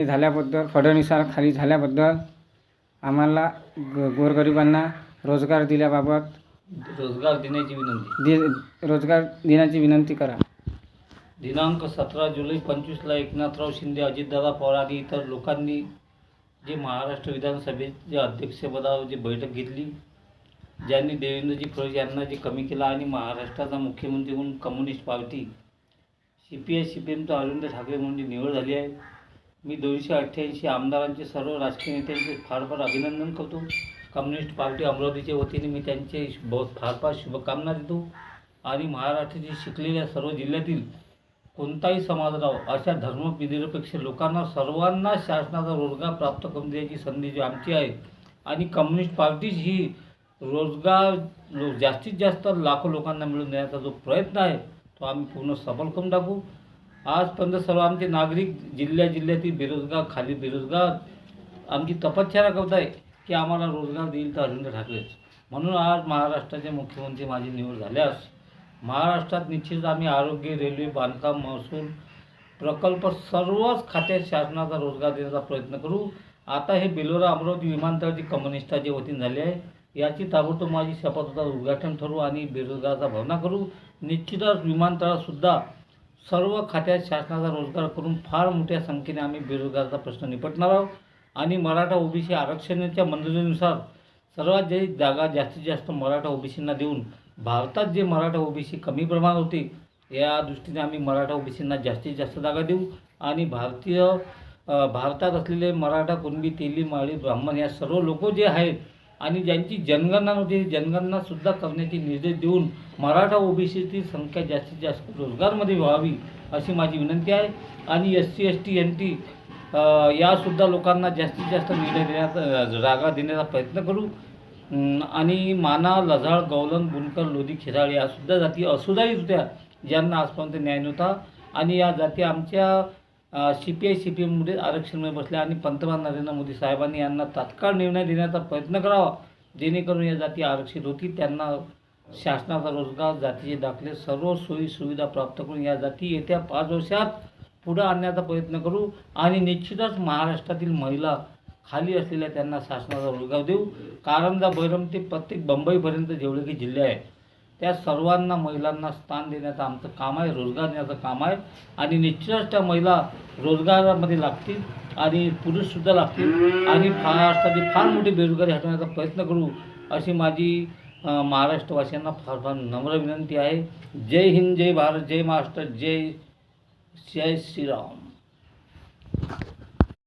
झाल्याबद्दल फडणवीसांखाली झाल्याबद्दल आम्हाला गोरगरिबांना रोजगार दिल्याबाबत रोजगार देण्याची विनंती करा. दिनांक 17 जुलै 25ला एकनाथराव शिंदे, अजितदादा पवार आणि इतर लोकांनी जे महाराष्ट्र विधानसभेचे अध्यक्षपदावर जी बैठक घेतली, ज्यांनी देवेंद्रजी फडणवीस यांना जे कमी केला आणि महाराष्ट्राचा मुख्यमंत्री म्हणून कम्युनिस्ट पार्टी CPI-CPMचा अरविंद ठाकरे म्हणून निवड झाली आहे. मी 288 आमदारांचे, सर्व राजकीय नेत्यांचे फार फार अभिनंदन करतो. कम्युनिस्ट पार्टी अमरावतीच्या वतीने मी त्यांचे फार फार शुभकामना देतो. आणि महाराष्ट्रातील शिकलेल्या सर्व जिल्ह्यातील कोणताही समाज राहो, अशा धर्मनिरपेक्ष लोकांना सर्वांना शासनाचा रोजगार प्राप्त करून देण्याची संधी जी आमची आहे. आणि कम्युनिस्ट पार्टीच ही रोजगार जास्तीत जास्त लाखो लोकांना मिळवून देण्याचा जो प्रयत्न आहे तो आम्ही पूर्ण सफल करून टाकू. आजपर्यंत सर्व आमचे नागरिक जिल्ह्यातील बेरोजगार आमची तपश्चर्या करत आहे की आम्हाला रोजगार देईल तर अरविंद ठाकरेच. म्हणून आज महाराष्ट्राचे मुख्यमंत्री माझी निवड झाल्यास महाराष्ट्रात निश्चित आम्ही आरोग्य, रेल्वे, बांधकाम, महसूल, प्रकल्प सर्वच खात्यात शासनाचा रोजगार देण्याचा प्रयत्न करू. आता हे बेलोरा अमरावती विमानतळाची कम्युनिस्टाच्या वतीने झाले आहे, याची ताबडतोब माझी शपथविधीचं उद्घाटन ठरवू आणि बेरोजगाराचा भरणा करू. निश्चितच विमानतळासुद्धा सर्व खात्यात शासनाचा रोजगार करून फार मोठ्या संख्येने आम्ही बेरोजगाराचा प्रश्न निपटणार आहोत. आणि मराठा OBC आरक्षणाच्या मंजुरीनुसार सर्वात जागा जास्तीत जास्त मराठा OBCंना देऊन भारतात जे मराठा OBC कमी प्रमाणात होते या दृष्टीने आम्ही मराठा OBCंना जास्तीत जास्त जागा देऊ. आणि भारतात असलेले मराठा, कुणबी, तेली, माळी, ब्राह्मण या सर्व लोक जे आहेत आणि ज्यांची जनगणना नव्हती, जनगणनासुद्धा करण्याचे निर्देश देऊन मराठा OBCची संख्या जास्तीत जास्त रोजगारमध्ये व्हावी अशी माझी विनंती आहे. आणि SC, ST, NT यासुद्धा लोकांना जास्तीत जास्त जागा देण्याचा प्रयत्न करू. आणि माना, लजाळ, गवलन, बुनकर, लोधी, खेराळे यासुद्धा जाती असुधारित होत्या, ज्यांना आजपर्यंत न्याय नव्हता. आणि या जाती आमच्या CPI-CPMमध्ये आरक्षणामध्ये बसल्या. आणि पंतप्रधान नरेंद्र मोदी साहेबांनी यांना तात्काळ निर्णय देण्याचा प्रयत्न करावा, जेणेकरून या जाती आरक्षित होतील. त्यांना शासनाचा रोजगार, जातीचे दाखले, सर्व सोयी सुविधा प्राप्त करून या जाती येत्या 5 वर्षात पुढे आणण्याचा प्रयत्न करू. आणि निश्चितच महाराष्ट्रातील महिला खाली असलेल्या त्यांना शासनाचा रोजगार देऊ. कारंजा, बैरम ते प्रत्येक बंबईपर्यंत जेवढे काही जिल्हे आहेत त्या सर्वांना महिलांना स्थान देण्याचं आमचं काम आहे, रोजगार देण्याचं काम आहे. आणि निश्चितच त्या महिला रोजगारामध्ये लागतील आणि पुरुषसुद्धा लागतील. आणि महाराष्ट्रातील फार मोठी बेरोजगारी हटवण्याचा प्रयत्न करू अशी माझी महाराष्ट्रवासियांना फार फार नम्र विनंती आहे. जय हिंद, जय भारत, जय महाराष्ट्र, जय श्रीराम.